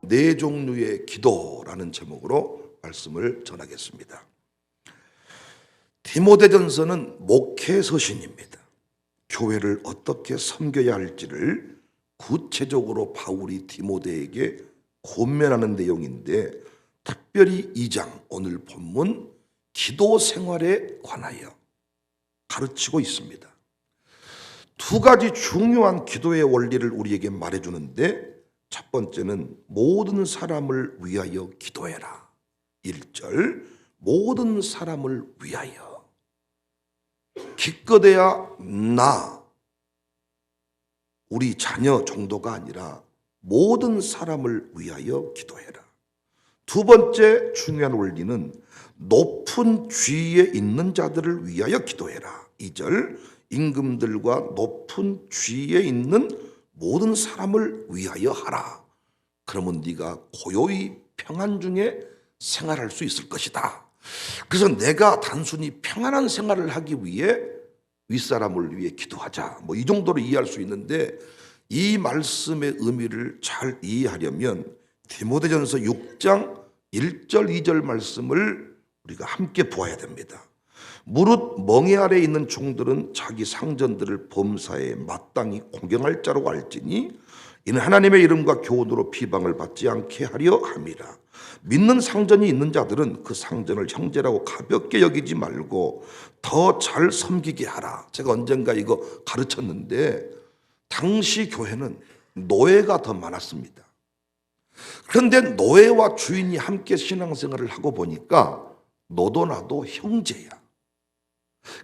네 종류의 기도라는 제목으로 말씀을 전하겠습니다. 디모데전서는 목회 서신입니다. 교회를 어떻게 섬겨야 할지를 구체적으로 바울이 디모데에게 권면하는 내용인데, 특별히 2장 오늘 본문 기도 생활에 관하여 가르치고 있습니다. 두 가지 중요한 기도의 원리를 우리에게 말해주는데, 첫 번째는 모든 사람을 위하여 기도해라. 1절 모든 사람을 위하여. 기껏해야 나, 우리 자녀 정도가 아니라 모든 사람을 위하여 기도해라. 두 번째 중요한 원리는 높은 지위에 있는 자들을 위하여 기도해라. 2절 임금들과 높은 지위에 있는 모든 사람을 위하여 하라. 그러면 네가 고요히 평안 중에 생활할 수 있을 것이다. 그래서 내가 단순히 평안한 생활을 하기 위해 윗사람을 위해 기도하자, 이 정도로 이해할 수 있는데, 이 말씀의 의미를 잘 이해하려면 디모데전서 6장 1절 2절 말씀을 우리가 함께 보아야 됩니다. 무릇 멍에 아래 있는 종들은 자기 상전들을 범사에 마땅히 공경할 자로 알지니 이는 하나님의 이름과 교훈으로 비방을 받지 않게 하려 함이라. 믿는 상전이 있는 자들은 그 상전을 형제라고 가볍게 여기지 말고 더 잘 섬기게 하라. 제가 언젠가 이거 가르쳤는데, 당시 교회는 노예가 더 많았습니다. 그런데 노예와 주인이 함께 신앙생활을 하고 보니까 너도 나도 형제야.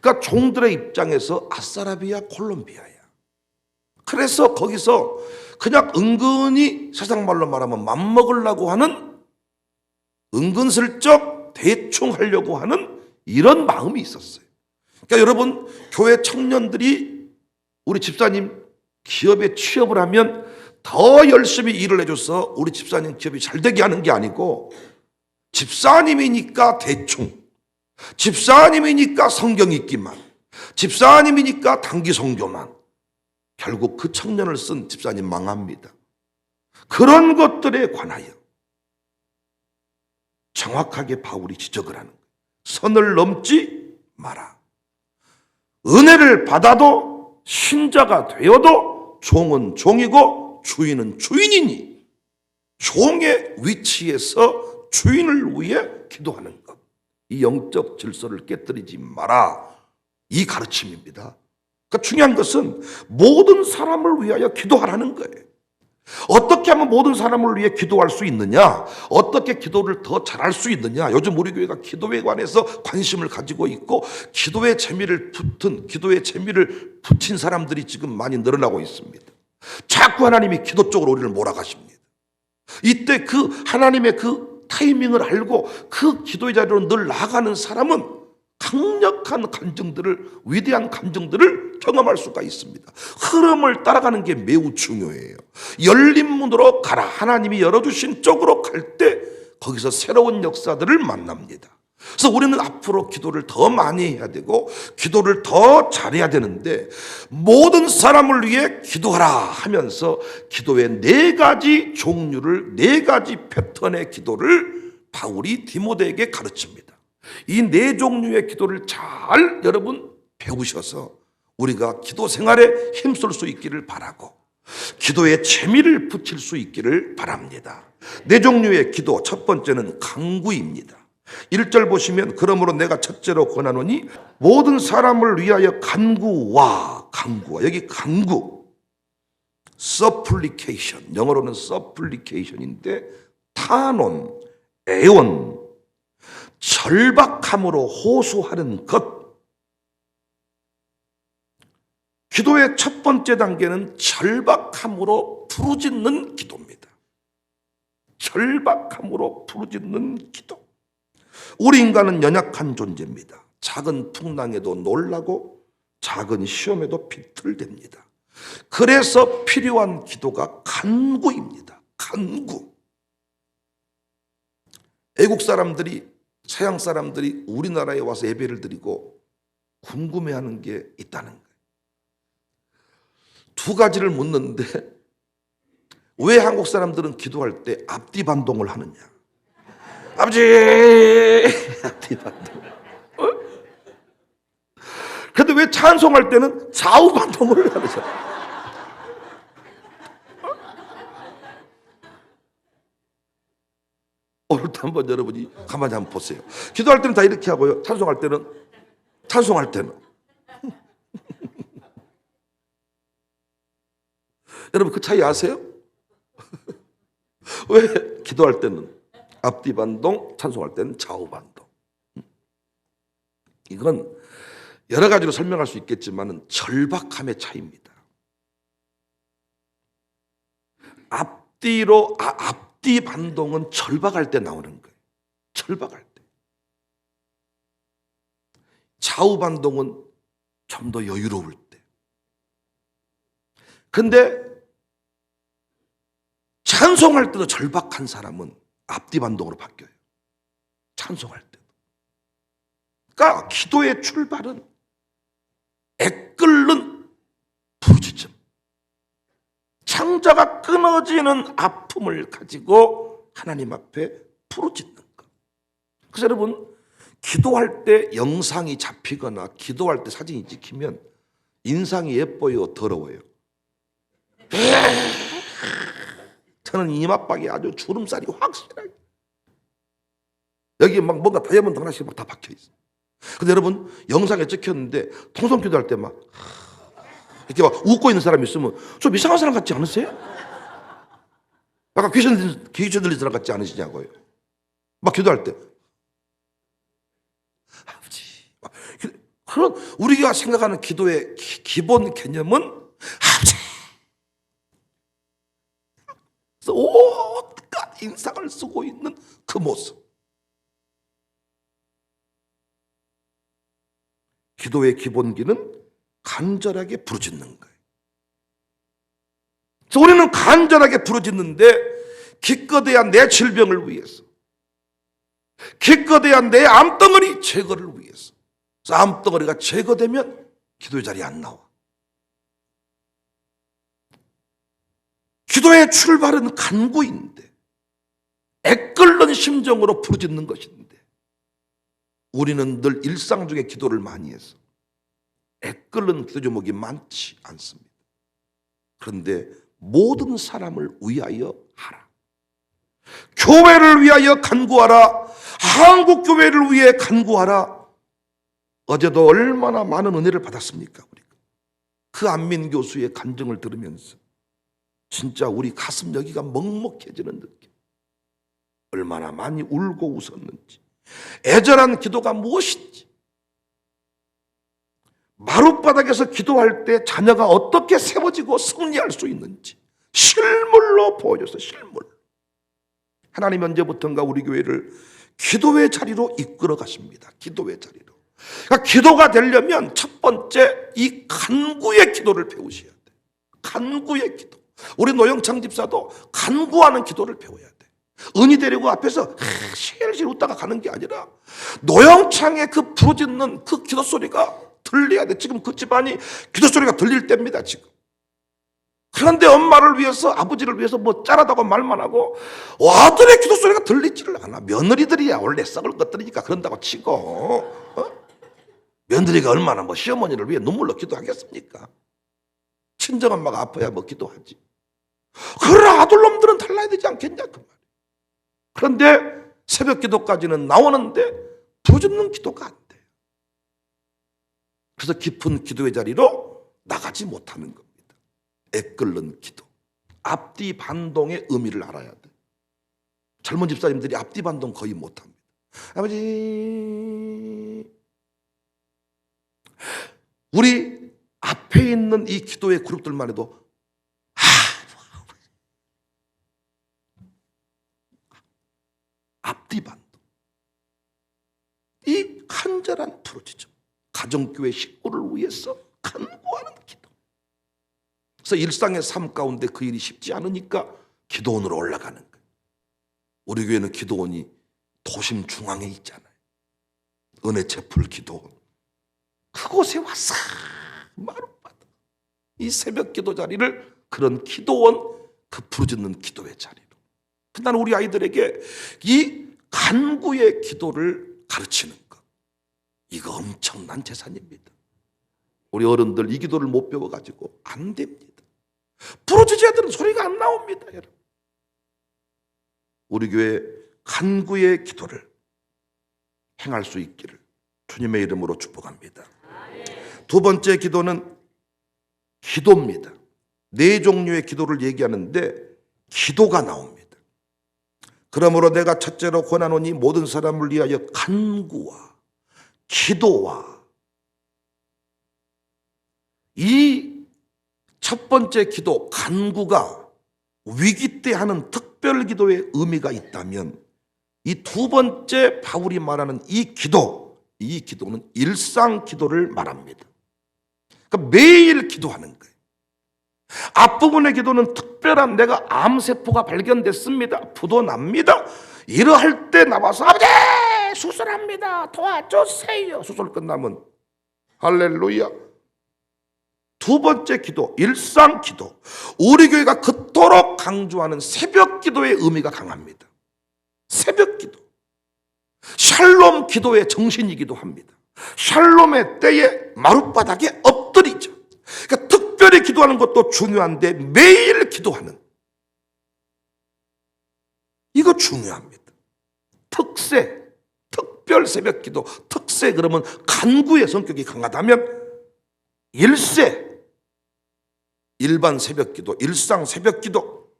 그러니까 종들의 입장에서 아싸라비아 콜롬비아야. 그래서 거기서 그냥 은근히 세상 말로 말하면 맘먹으려고 하는, 은근슬쩍 대충 하려고 하는 이런 마음이 있었어요. 그러니까 여러분, 교회 청년들이 우리 집사님 기업에 취업을 하면 더 열심히 일을 해줘서 우리 집사님 기업이 잘 되게 하는 게 아니고, 집사님이니까 대충, 집사님이니까 성경 읽기만, 집사님이니까 단기 성교만, 결국 그 청년을 쓴 집사님 망합니다. 그런 것들에 관하여 정확하게 바울이 지적을 하는 거예요. 선을 넘지 마라. 은혜를 받아도 신자가 되어도 종은 종이고 주인은 주인이니 종의 위치에서 주인을 위해 기도하는 것, 이 영적 질서를 깨뜨리지 마라, 이 가르침입니다. 그러니까 중요한 것은 모든 사람을 위하여 기도하라는 거예요. 어떻게 하면 모든 사람을 위해 기도할 수 있느냐, 어떻게 기도를 더 잘할 수 있느냐. 요즘 우리 교회가 기도에 관해서 관심을 가지고 있고, 기도의 재미를 붙인 사람들이 지금 많이 늘어나고 있습니다. 자꾸 하나님이 기도 쪽으로 우리를 몰아가십니다. 이때 그 하나님의 그 타이밍을 알고 그 기도의 자리로 늘 나아가는 사람은 강력한 감정들을, 위대한 감정들을 경험할 수가 있습니다. 흐름을 따라가는 게 매우 중요해요. 열린 문으로 가라. 하나님이 열어주신 쪽으로 갈 때 거기서 새로운 역사들을 만납니다. 그래서 우리는 앞으로 기도를 더 많이 해야 되고 기도를 더 잘해야 되는데, 모든 사람을 위해 기도하라 하면서 기도의 네 가지 종류를, 네 가지 패턴의 기도를 바울이 디모데에게 가르칩니다. 이 네 종류의 기도를 잘 여러분 배우셔서 우리가 기도 생활에 힘쓸 수 있기를 바라고, 기도에 재미를 붙일 수 있기를 바랍니다. 네 종류의 기도, 첫 번째는 간구입니다. 1절 보시면, 그러므로 내가 첫째로 권하노니 모든 사람을 위하여 간구와, 여기 간구, supplication, 영어로는 supplication인데 탄원, 애원, 절박함으로 호소하는 것. 기도의 첫 번째 단계는 절박함으로 부르짖는 기도입니다. 절박함으로 부르짖는 기도. 우리 인간은 연약한 존재입니다. 작은 풍랑에도 놀라고 작은 시험에도 비틀댑니다. 그래서 필요한 기도가 간구입니다. 간구. 애국 사람들이, 서양 사람들이 우리나라에 와서 예배를 드리고 궁금해하는 게 있다는 거예요. 두 가지를 묻는데, 왜 한국 사람들은 기도할 때 앞뒤 반동을 하느냐? 아버지 앞뒤 반동. 근데 왜 찬송할 때는 좌우 반동을 하느냐? 오늘도 한번 여러분이 가만히 한번 보세요. 기도할 때는 다 이렇게 하고요. 찬송할 때는 여러분 그 차이 아세요? 왜 기도할 때는 앞뒤 반동, 찬송할 때는 좌우 반동. 이건 여러 가지로 설명할 수 있겠지만 절박함의 차이입니다. 앞뒤 반동은 절박할 때 나오는 거예요. 절박할 때. 좌우 반동은 좀 더 여유로울 때. 근데 찬송할 때도 절박한 사람은 앞뒤 반동으로 바뀌어요. 찬송할 때도. 그러니까 기도의 출발은 애끓는 부르짖음. 창자가 끊어지는 아픔을 가지고 하나님 앞에 부르짖는 것. 그래서 여러분 기도할 때 영상이 잡히거나 기도할 때 사진이 찍히면 인상이 예뻐요, 더러워요? 저는 이마박에 아주 주름살이 확실하게 여기 막 뭔가 다이아몬드 하나씩 막 다 박혀 있어요. 근데 여러분 영상에 찍혔는데 통성 기도할 때 막 이렇게 막 웃고 있는 사람이 있으면 좀 이상한 사람 같지 않으세요? 약간 귀신 들린 사람 같지 않으시냐고요. 막 기도할 때 아버지, 그런 우리가 생각하는 기도의 기본 개념은 아버지, 그래서 온갖 인상을 쓰고 있는 그 모습. 기도의 기본기는 간절하게 부르짖는 거예요. 그래서 우리는 간절하게 부르짖는데 기껏해야 내 질병을 위해서, 기껏해야 내 암덩어리 제거를 위해서. 그래서 암덩어리가 제거되면 기도의 자리에 안 나와. 기도의 출발은 간구인데 애끓는 심정으로 부르짖는 것인데 우리는 늘 일상 중에 기도를 많이 해서 애끓는 기도 제목이 많지 않습니다. 그런데 모든 사람을 위하여 하라. 교회를 위하여 간구하라. 한국 교회를 위해 간구하라. 어제도 얼마나 많은 은혜를 받았습니까? 우리가 그 안민 교수의 간증을 들으면서 진짜 우리 가슴 여기가 먹먹해지는 느낌. 얼마나 많이 울고 웃었는지, 애절한 기도가 무엇인지, 마룻바닥에서 기도할 때 자녀가 어떻게 세워지고 승리할 수 있는지 실물로 보여줘서 실물. 하나님 언제부턴가 우리 교회를 기도의 자리로 이끌어 가십니다. 기도의 자리로. 그러니까 기도가 되려면 첫 번째 이 간구의 기도를 배우셔야 돼요. 간구의 기도. 우리 노영창 집사도 간구하는 기도를 배워야 돼. 은희 되려고 앞에서 실실 웃다가 가는 게 아니라 노영창의 그 부르짖는 그 기도 소리가 들려야 돼. 지금 그 집안이 기도 소리가 들릴 때입니다, 지금. 그런데 엄마를 위해서, 아버지를 위해서 뭐 짠하다고 말만 하고 아들의 기도 소리가 들리지를 않아. 며느리들이야 원래 썩을 것들이니까 그런다고 치고, 며느리가 얼마나 뭐 시어머니를 위해 눈물로 기도하겠습니까? 친정엄마가 아파야 뭐 기도하지. 그러나 아들놈들은 달라야 되지 않겠냐 그 말이에요. 그런데 새벽 기도까지는 나오는데 부르짖는 기도가 안 돼요. 그래서 깊은 기도의 자리로 나가지 못하는 겁니다. 애끓는 기도. 앞뒤 반동의 의미를 알아야 돼. 젊은 집사님들이 앞뒤 반동 거의 못합니다. 아버지, 우리 앞에 있는 이 기도의 그룹들만 해도 앞뒤 반동. 이 간절한 부르짖음. 가정교회 식구를 위해서 간구하는 기도. 그래서 일상의 삶 가운데 그 일이 쉽지 않으니까 기도원으로 올라가는 거예요. 우리 교회는 기도원이 도심 중앙에 있잖아요. 은혜채풀 기도원. 그곳에 와서 마룻바닥 이 새벽 기도 자리를 그런 기도원 그 부르짖는 기도의 자리로. 나는 우리 아이들에게 이 간구의 기도를 가르치는 것, 이거 엄청난 재산입니다. 우리 어른들 이 기도를 못 배워가지고 안 됩니다. 부르짖어야 되는 소리가 안 나옵니다, 여러분. 우리 교회 간구의 기도를 행할 수 있기를 주님의 이름으로 축복합니다. 두 번째 기도는 기도입니다. 네 종류의 기도를 얘기하는데 기도가 나옵니다. 그러므로 내가 첫째로 권하노니 모든 사람을 위하여 간구와 기도와, 이 첫 번째 기도 간구가 위기 때 하는 특별 기도의 의미가 있다면, 이 두 번째 바울이 말하는 이 기도는 일상 기도를 말합니다. 그러니까 매일 기도하는 거예요. 앞부분의 기도는 특별한, 내가 암세포가 발견됐습니다, 부도 납니다, 이러할 때 나와서 아버지 수술합니다, 도와주세요, 수술 끝나면 할렐루야. 두 번째 기도, 일상 기도, 우리 교회가 그토록 강조하는 새벽 기도의 의미가 강합니다. 새벽 기도, 샬롬 기도의 정신이기도 합니다. 샬롬의 때에 마룻바닥에 엎드리죠. 그러니까 특별히 기도하는 것도 중요한데 매일 기도하는, 이거 중요합니다. 특세, 특별 새벽 기도, 특세 그러면 간구의 성격이 강하다면, 일세, 일반 새벽 기도, 일상 새벽 기도,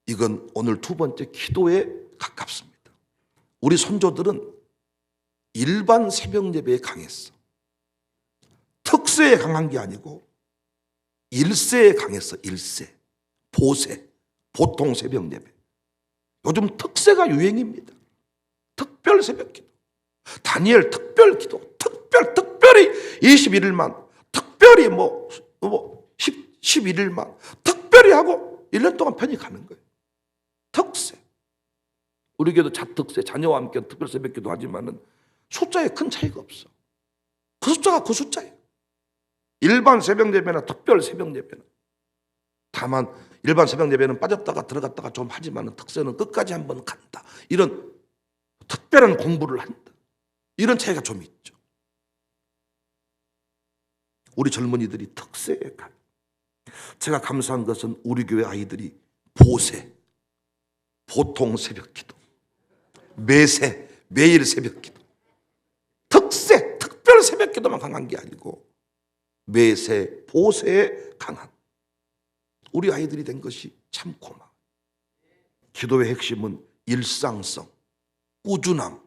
이건 오늘 두 번째 기도에 가깝습니다. 우리 선조들은 일반 새벽 예배에 강했어. 특세에 강한 게 아니고 일세에 강했어. 일세, 보세, 보통 새벽 예배. 요즘 특세가 유행입니다. 특별 새벽 기도, 다니엘 특별 기도, 특별히 21일만, 특별히 11일만 특별히 하고 1년 동안 편히 가는 거예요. 특세. 우리 교회도 자특세, 자녀와 함께 특별 새벽 기도 하지만은 숫자에 큰 차이가 없어. 그 숫자가 그 숫자예요. 일반 새벽 예배나 특별 새벽 예배는, 다만 일반 새벽 예배는 빠졌다가 들어갔다가 좀 하지만은 특세는 끝까지 한번 간다, 이런 특별한 공부를 한다, 이런 차이가 좀 있죠. 우리 젊은이들이 특세에 가요. 제가 감사한 것은 우리 교회 아이들이 보세, 보통 새벽 기도, 매세, 매일 새벽 기도, 특세, 특별 새벽 기도만 강한 게 아니고 매세, 보세에 강한 우리 아이들이 된 것이 참 고마워요. 기도의 핵심은 일상성, 꾸준함,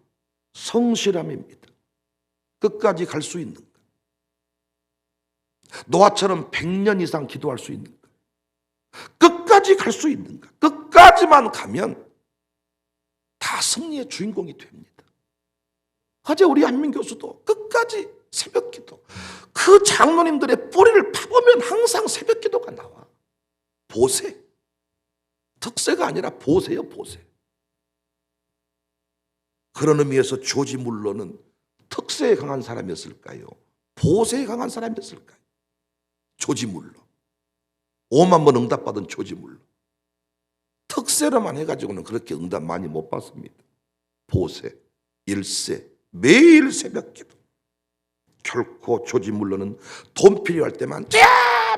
성실함입니다. 끝까지 갈 수 있는 것. 노아처럼 100년 이상 기도할 수 있는 것. 끝까지 갈 수 있는 것. 끝까지만 가면 다 승리의 주인공이 됩니다. 어제 우리 한민 교수도 끝까지 새벽 기도, 그 장로님들의 뿌리를 파보면 항상 새벽 기도가 나와. 보세, 특세가 아니라 보세요, 보세. 그런 의미에서 조지 물러는 특세에 강한 사람이었을까요? 보세에 강한 사람이었을까요? 조지 물러. 5만 번 응답받은 조지 물러. 특세로만 해가지고는 그렇게 응답 많이 못 받습니다. 보세, 일세, 매일 새벽 기도. 결코 조지 물러는 돈 필요할 때만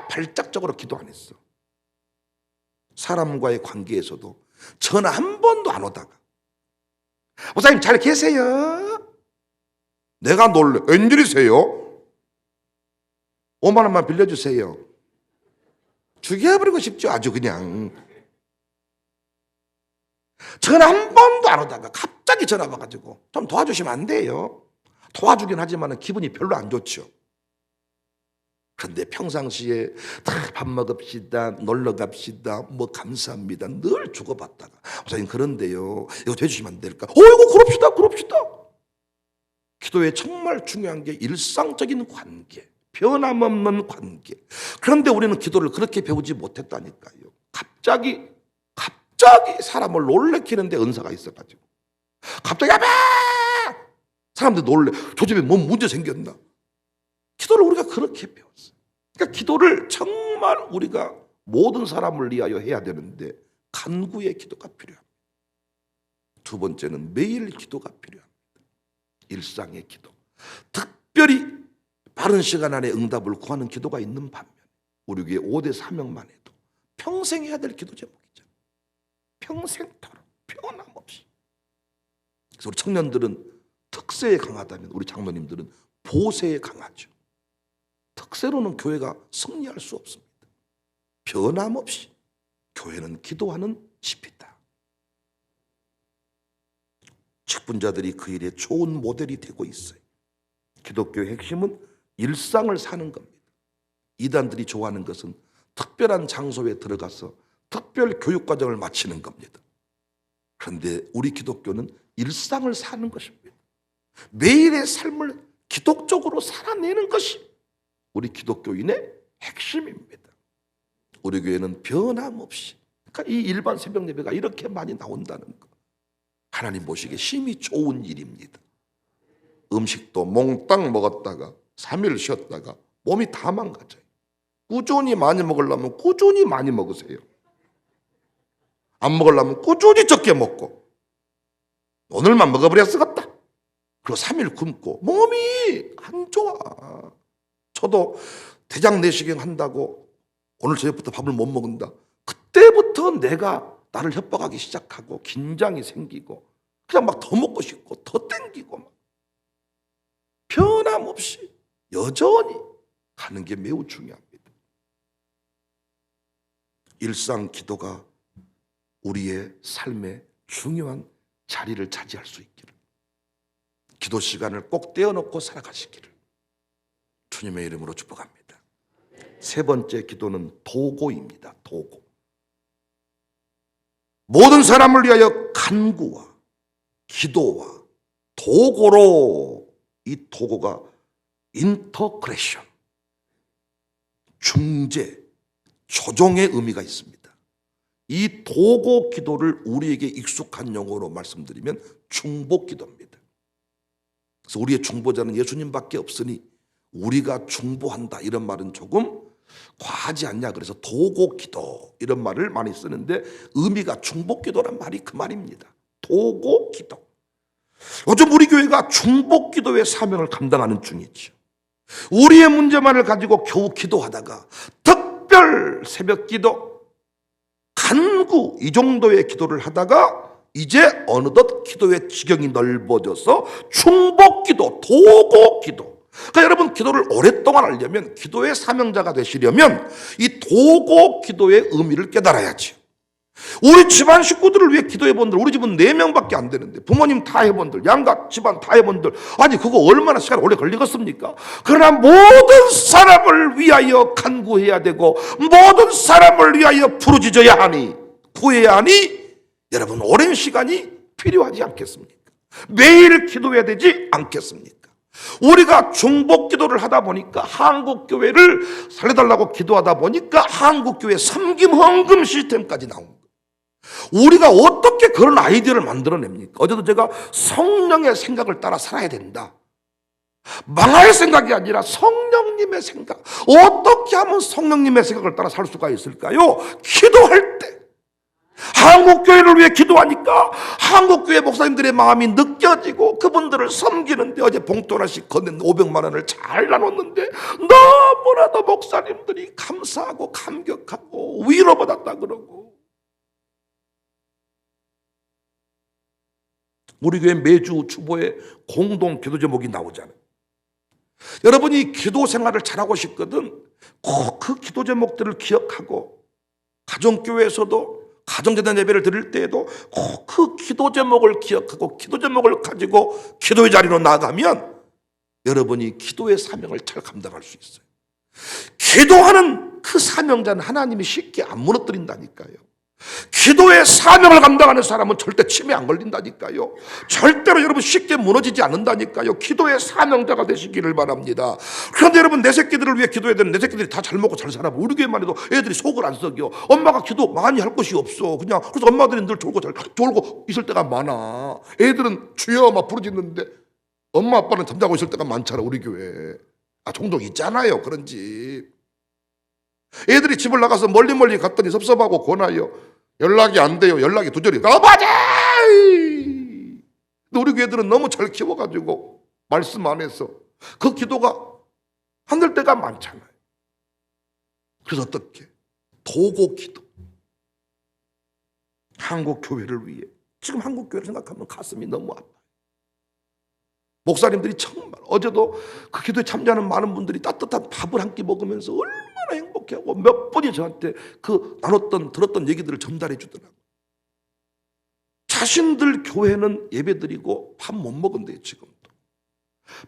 발작적으로 기도 안 했어. 사람과의 관계에서도 전화 한 번도 안 오다가, 목사님 잘 계세요? 내가 놀래. 웬일이세요? 5만 원만 빌려주세요. 죽여버리고 싶죠. 아주 그냥. 전화 한 번도 안 오다가 갑자기 전화 와가지고 좀 도와주시면 안 돼요? 도와주긴 하지만 기분이 별로 안 좋죠. 그런데 평상시에 밥 먹읍시다, 놀러 갑시다, 뭐 감사합니다 늘 주고받다가, 목사님 그런데요 이거 해주시면 안 될까? 이거 그럽시다. 기도에 정말 중요한 게 일상적인 관계, 변함없는 관계. 그런데 우리는 기도를 그렇게 배우지 못했다니까요. 갑자기 사람을 놀래키는데 은사가 있어가지고 갑자기 아빠! 사람들 놀래. 저 집에 뭐 문제 생겼나? 기도를 우리가 그렇게 배웠어요. 그러니까 기도를 정말 우리가 모든 사람을 위하여 해야 되는데 간구의 기도가 필요합니다. 두 번째는 매일 기도가 필요합니다. 일상의 기도. 특별히 빠른 시간 안에 응답을 구하는 기도가 있는 반면 우리 교회 5대 사명만 해도 평생 해야 될 기도 제목이죠. 평생토록 변함없이. 그래서 우리 청년들은 특세에 강하다면 우리 장로님들은 보세에 강하죠. 특세로는 교회가 승리할 수 없습니다. 변함없이 교회는 기도하는 집이다. 직분자들이 그 일에 좋은 모델이 되고 있어요. 기독교의 핵심은 일상을 사는 겁니다. 이단들이 좋아하는 것은 특별한 장소에 들어가서 특별 교육과정을 마치는 겁니다. 그런데 우리 기독교는 일상을 사는 것입니다. 매일의 삶을 기독적으로 살아내는 것이 우리 기독교인의 핵심입니다. 우리 교회는 변함없이, 그러니까 이 일반 새벽 예배가 이렇게 많이 나온다는 거, 하나님 보시기에 심히 좋은 일입니다. 음식도 몽땅 먹었다가 3일 쉬었다가 몸이 다 망가져요. 꾸준히 많이 먹으려면 꾸준히 많이 먹으세요. 안 먹으려면 꾸준히 적게 먹고, 오늘만 먹어버려 쓰겠다. 그리고 3일 굶고 몸이 안 좋아. 저도 대장 내시경 한다고 오늘 저녁부터 밥을 못 먹는다. 그때부터 내가 나를 협박하기 시작하고 긴장이 생기고 그냥 막 더 먹고 싶고 더 땡기고 막. 변함없이 여전히 가는 게 매우 중요합니다. 일상 기도가 우리의 삶에 중요한 자리를 차지할 수 있기를, 기도 시간을 꼭 떼어놓고 살아가시기를 주님의 이름으로 축복합니다. 세 번째 기도는 도고입니다. 도고. 모든 사람을 위하여 간구와 기도와 도고로, 이 도고가 인터그레션, 중재, 조정의 의미가 있습니다. 이 도고 기도를 우리에게 익숙한 용어로 말씀드리면 중보 기도입니다. 그래서 우리의 중보자는 예수님밖에 없으니 우리가 중보한다, 이런 말은 조금 과하지 않냐, 그래서 도고 기도 이런 말을 많이 쓰는데 의미가 중보 기도란 말이 그 말입니다. 도고 기도. 요즘 우리 교회가 중보 기도의 사명을 감당하는 중이죠. 우리의 문제만을 가지고 겨우 기도하다가 특별 새벽 기도, 간구, 이 정도의 기도를 하다가 이제 어느덧 기도의 지경이 넓어져서 중보 기도, 도고 기도. 그러니까 여러분, 기도를 오랫동안 하려면, 기도의 사명자가 되시려면 이 도고 기도의 의미를 깨달아야지. 우리 집안 식구들을 위해 기도해본들, 우리 집은 4명밖에 안 되는데 부모님 다 해본들, 양가 집안 다 해본들, 아니 그거 얼마나 시간 오래 걸리겠습니까? 그러나 모든 사람을 위하여 간구해야 되고 모든 사람을 위하여 부르짖어야 하니, 구해야 하니 여러분 오랜 시간이 필요하지 않겠습니까? 매일 기도해야 되지 않겠습니까? 우리가 중보 기도를 하다 보니까, 한국교회를 살려달라고 기도하다 보니까 한국교회 섬김 헌금 시스템까지 나온 거예요. 우리가 어떻게 그런 아이디어를 만들어냅니까? 어제도 제가 성령의 생각을 따라 살아야 된다. 망할 생각이 아니라 성령님의 생각. 어떻게 하면 성령님의 생각을 따라 살 수가 있을까요? 기도할 때. 한국교회를 위해 기도하니까 한국교회 목사님들의 마음이 느껴지고 그분들을 섬기는데, 어제 봉투 하나씩 건넨 500만 원을 잘 나눴는데 너무나도 목사님들이 감사하고 감격하고 위로받았다 그러고. 우리 교회 매주 주보에 공동 기도 제목이 나오잖아요. 여러분이 기도 생활을 잘하고 싶거든 꼭 그 기도 제목들을 기억하고, 가정교회에서도 가정재단 예배를 드릴 때에도 꼭 그 기도 제목을 기억하고 기도 제목을 가지고 기도의 자리로 나가면 여러분이 기도의 사명을 잘 감당할 수 있어요. 기도하는 그 사명자는 하나님이 쉽게 안 무너뜨린다니까요. 기도의 사명을 감당하는 사람은 절대 치매 안 걸린다니까요. 절대로 여러분 쉽게 무너지지 않는다니까요. 기도의 사명자가 되시기를 바랍니다. 그런데 여러분, 내 새끼들을 위해 기도해야 되는, 내 새끼들이 다 잘 먹고 잘 살아. 우리 교회만 해도 애들이 속을 안 썩여. 엄마가 기도 많이 할 것이 없어. 그냥 그래서 엄마들이 늘 졸고 있을 때가 많아. 애들은 주여 막 부르짖는데 엄마 아빠는 잠자고 있을 때가 많잖아, 우리 교회. 종종 있잖아요, 그런 집. 애들이 집을 나가서 멀리 갔더니 섭섭하고 권하여 연락이 안 돼요. 연락이 두절이 너무하지. 근데 우리 교회들은 너무 잘 키워가지고 말씀 안 해서 그 기도가 안 될 때가 많잖아요. 그래서 어떻게? 도고 기도. 한국 교회를 위해. 지금 한국 교회를 생각하면 가슴이 너무 아파요. 목사님들이 정말 어제도 그 기도에 참여하는 많은 분들이 따뜻한 밥을 한 끼 먹으면서 얼마나 행복해하고 몇 분이 저한테 그 들었던 얘기들을 전달해 주더라고요. 자신들 교회는 예배 드리고 밥 못 먹은대요. 지금도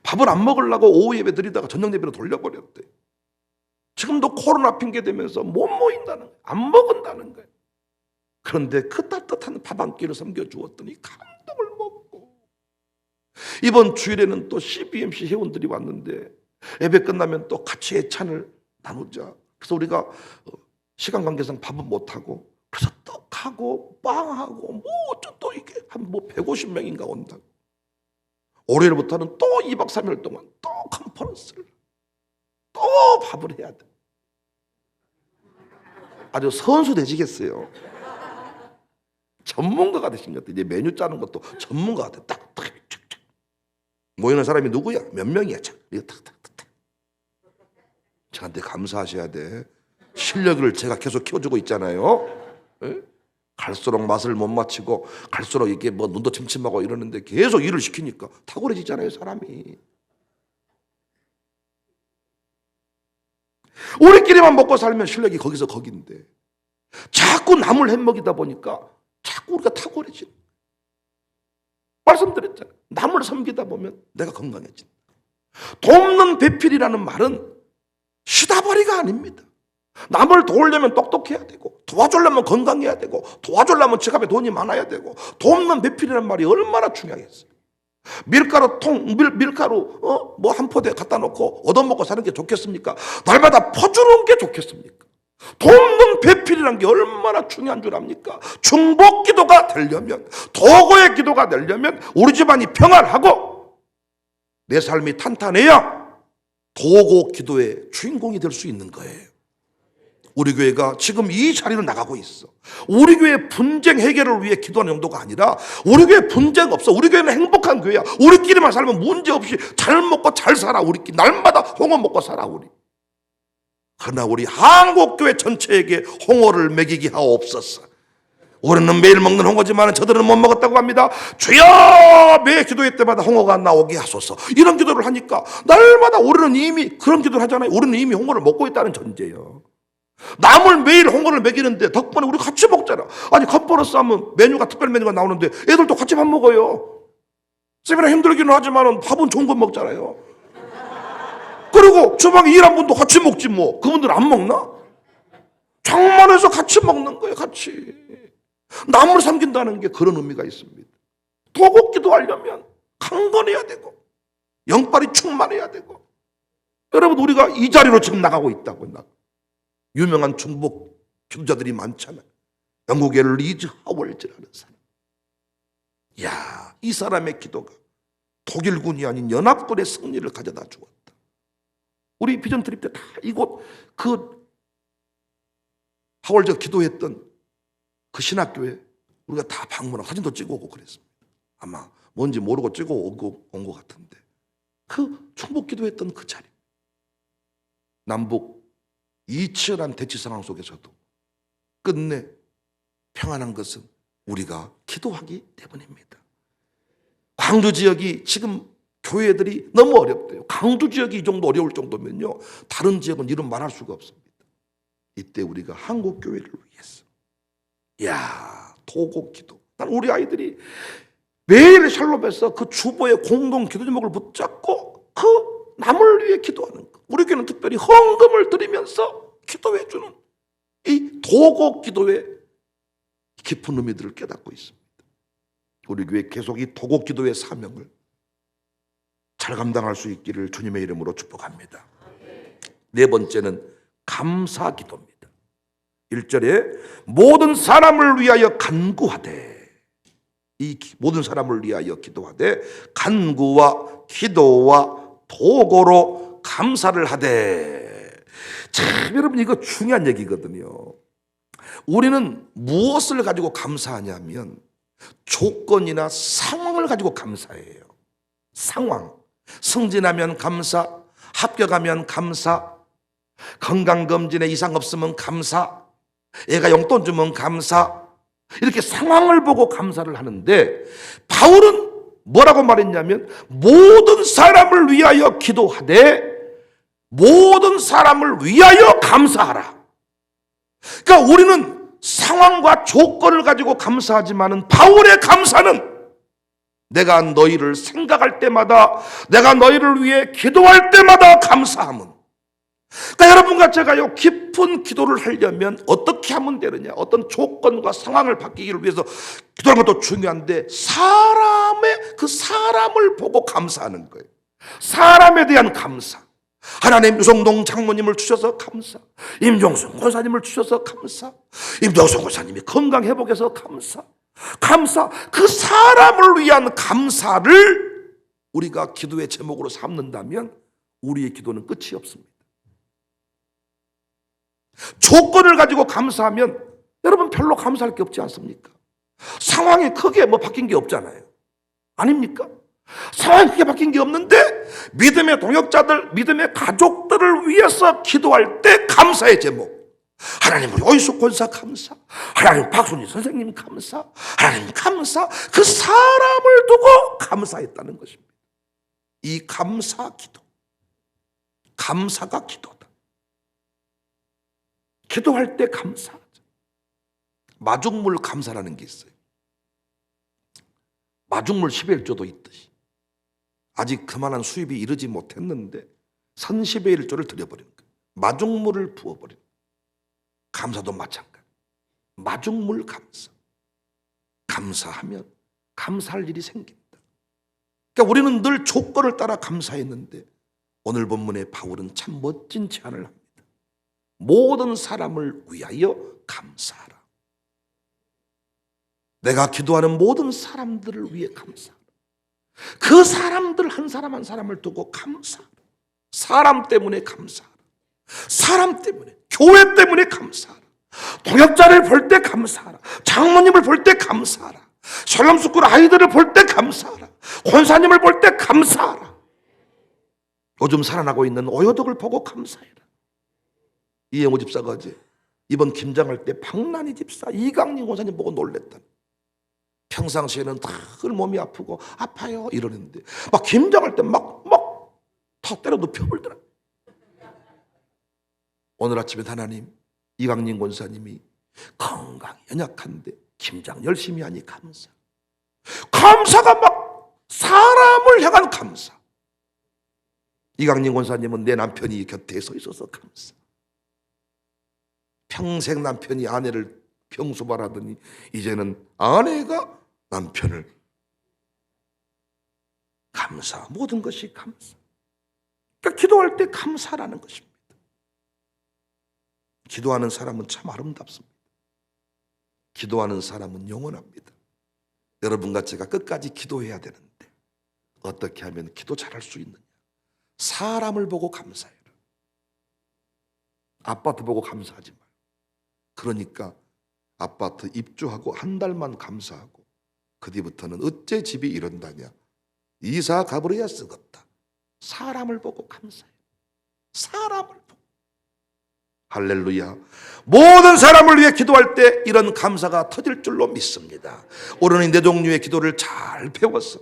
밥을 안 먹으려고 오후 예배 드리다가 저녁 예배로 돌려버렸대요. 지금도 코로나 핑계 대면서 못 모인다는 거예요. 안 먹은다는 거예요. 그런데 그 따뜻한 밥 한 끼를 섬겨주었더니 감동을 먹고, 이번 주일에는 또 CBMC 회원들이 왔는데 예배 끝나면 또 같이 애찬을 나누자. 그래서 우리가 시간 관계상 밥은 못하고, 그래서 떡하고 빵하고 뭐 또 이게 한 150명인가 온다고. 월요일부터는 또 2박 3일 동안 또 컨퍼런스를, 또 밥을 해야 돼. 아주 선수 되시겠어요. 전문가가 되신 것 같아요. 이제 메뉴 짜는 것도 전문가가 돼. 딱 모이는 사람이 누구야? 몇 명이야? 이거 탁탁탁. 저한테 감사하셔야 돼. 실력을 제가 계속 키워주고 있잖아요. 에? 갈수록 맛을 못 맞추고 갈수록 이게 뭐 눈도 침침하고 이러는데 계속 일을 시키니까 탁월해지잖아요, 사람이. 우리끼리만 먹고 살면 실력이 거기서 거긴데 자꾸 남을 해먹이다 보니까 자꾸 우리가 탁월해지는. 말씀드렸잖아요. 남을 섬기다 보면 내가 건강해진다. 돕는 배필이라는 말은 시다바리가 아닙니다. 남을 도우려면 똑똑해야 되고, 도와주려면 건강해야 되고, 도와주려면 지갑에 돈이 많아야 되고, 돕는 배필이라는 말이 얼마나 중요하겠어요. 밀가루 뭐 한 포대 갖다 놓고 얻어먹고 사는 게 좋겠습니까? 날마다 퍼주는 게 좋겠습니까? 돕는 배필이라는 게 얼마나 중요한 줄 압니까? 중복 기도가 되려면, 도고의 기도가 되려면 우리 집안이 평안하고 내 삶이 탄탄해야 도고 기도의 주인공이 될 수 있는 거예요. 우리 교회가 지금 이 자리로 나가고 있어. 우리 교회 분쟁 해결을 위해 기도하는 용도가 아니라, 우리 교회 분쟁 없어. 우리 교회는 행복한 교회야. 우리끼리만 살면 문제없이 잘 먹고 잘 살아. 우리끼리 날마다 홍어 먹고 살아 우리. 그러나 우리 한국교회 전체에게 홍어를 먹이게 하옵소서. 우리는 매일 먹는 홍어지만 저들은 못 먹었다고 합니다. 주여, 매 기도회 때마다 홍어가 나오게 하소서. 이런 기도를 하니까 날마다 우리는 이미 그런 기도를 하잖아요. 우리는 이미 홍어를 먹고 있다는 전제예요. 남을 매일 홍어를 먹이는데 덕분에 우리 같이 먹잖아. 아니, 컨퍼런스 하면 메뉴가, 특별 메뉴가 나오는데 애들도 같이 밥 먹어요. 쌤이랑 힘들기는 하지만 밥은 좋은 거 먹잖아요. 그리고 주방에 일한 분도 같이 먹지 뭐. 그분들은 안 먹나? 장만해서 같이 먹는 거예요. 같이 남을 섬긴다는 게 그런 의미가 있습니다. 도고 기도하려면 강건해야 되고 영빨이 충만해야 되고. 여러분, 우리가 이 자리로 지금 나가고 있다고. 유명한 중복 기도자들이 많잖아요. 영국의 리즈 하월즈라는 사람. 이 사람의 기도가 독일군이 아닌 연합군의 승리를 가져다 주었다. 우리 비전 트립 때 다 이곳 그 하월즈가 기도했던 그 신학교에 우리가 다 방문하고 사진도 찍어오고 그랬습니다. 아마 뭔지 모르고 찍어오고 온 것 같은데, 그 중복 기도했던 그 자리, 남북 이 치열한 대치 상황 속에서도 끝내 평안한 것은 우리가 기도하기 때문입니다. 광주 지역이 지금 교회들이 너무 어렵대요. 광주 지역이 이 정도 어려울 정도면요, 다른 지역은 이런 말할 수가 없습니다. 이때 우리가 한국 교회를 위해서, 도고 기도. 난 우리 아이들이 매일 샬롬에서 그 주보의 공동 기도 제목을 붙잡고 그 남을 위해 기도하는 것. 우리 교회는 특별히 헌금을 드리면서 기도해 주는 이 도고 기도의 깊은 의미들을 깨닫고 있습니다. 우리 교회 계속 이 도고 기도의 사명을 잘 감당할 수 있기를 주님의 이름으로 축복합니다. 네 번째는 감사 기도입니다. 1절에 모든 사람을 위하여 간구하되, 이 모든 사람을 위하여 기도하되 간구와 기도와 도고로 감사를 하되. 참 여러분 이거 중요한 얘기거든요. 우리는 무엇을 가지고 감사하냐면 조건이나 상황을 가지고 감사해요. 상황. 승진하면 감사, 합격하면 감사, 건강검진에 이상 없으면 감사, 애가 용돈 주면 감사, 이렇게 상황을 보고 감사를 하는데 바울은 뭐라고 말했냐면 모든 사람을 위하여 기도하되 모든 사람을 위하여 감사하라. 그러니까 우리는 상황과 조건을 가지고 감사하지만은 바울의 감사는 내가 너희를 생각할 때마다 내가 너희를 위해 기도할 때마다 감사함은. 그러니까 여러분과 제가요 깊은 기도를 하려면 어떻게 하면 되느냐, 어떤 조건과 상황을 바뀌기를 위해서 기도하는 것도 중요한데 그 사람을 보고 감사하는 거예요. 사람에 대한 감사. 하나님 유성동 장모님을 주셔서 감사, 임종순 권사님을 주셔서 감사, 임종순 권사님이 건강 회복해서 감사, 그 사람을 위한 감사를 우리가 기도의 제목으로 삼는다면 우리의 기도는 끝이 없습니다. 조건을 가지고 감사하면 여러분 별로 감사할 게 없지 않습니까? 상황이 크게 바뀐 게 없잖아요. 아닙니까? 상황이 크게 바뀐 게 없는데 믿음의 동역자들, 믿음의 가족들을 위해서 기도할 때 감사의 제목. 하나님 우리 오이수 권사 감사, 하나님 박순희 선생님 감사, 하나님 감사. 그 사람을 두고 감사했다는 것입니다. 이 감사 기도, 감사가 기도다. 기도할 때 감사하죠. 마중물 감사라는 게 있어요. 마중물 11조도 있듯이 아직 그만한 수입이 이르지 못했는데 선십의 1조를 드려버린 거예요. 마중물을 부어버린 거예요. 감사도 마찬가지. 마중물 감사. 감사하면 감사할 일이 생긴다. 그러니까 우리는 늘 조건을 따라 감사했는데 오늘 본문의 바울은 참 멋진 제안을 합니다. 모든 사람을 위하여 감사하라. 내가 기도하는 모든 사람들을 위해 감사하라. 그 사람들 한 사람 한 사람을 두고 감사하라. 사람 때문에 감사하라. 사람 때문에, 교회 때문에 감사하라. 동역자를 볼 때 감사하라. 장모님을 볼 때 감사하라. 샬롬스쿨 아이들을 볼 때 감사하라. 권사님을 볼 때 감사하라. 요즘 살아나고 있는 오효덕을 보고 감사해라. 이영호 집사가 어제 이번 김장할 때 박난희 집사, 이강림 권사님 보고 놀랬다. 평상시에는 늘 몸이 아프고 아파요 이러는데 막 김장할 때 막 다 때려 눕혀버리더라. 오늘 아침에 하나님 이강림 권사님이 건강이 연약한데 김장 열심히 하니 감사. 감사가 막 사람을 향한 감사. 이강림 권사님은 내 남편이 곁에 서 있어서 감사. 평생 남편이 아내를 병수발하더니 이제는 아내가 남편을 감사. 모든 것이 감사. 그러니까 기도할 때 감사라는 것입니다. 기도하는 사람은 참 아름답습니다. 기도하는 사람은 영원합니다. 여러분과 제가 끝까지 기도해야 되는데 어떻게 하면 기도 잘할 수 있느냐? 사람을 보고 감사해라. 아파트 보고 감사하지 말고. 그러니까 아파트 입주하고 한 달만 감사하고 그 뒤부터는 어째 집이 이런다냐, 이사 가버려야 쓰겄다. 사람을 보고 감사해. 사람을 보고. 할렐루야. 모든 사람을 위해 기도할 때 이런 감사가 터질 줄로 믿습니다. 오늘은 네 종류의 기도를 잘 배워서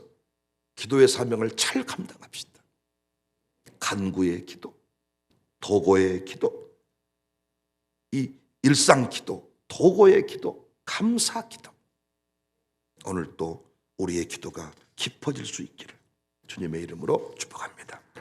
기도의 사명을 잘 감당합시다. 간구의 기도, 도고의 기도, 이 일상 기도, 도고의 기도, 감사 기도. 오늘 또 우리의 기도가 깊어질 수 있기를 주님의 이름으로 축복합니다.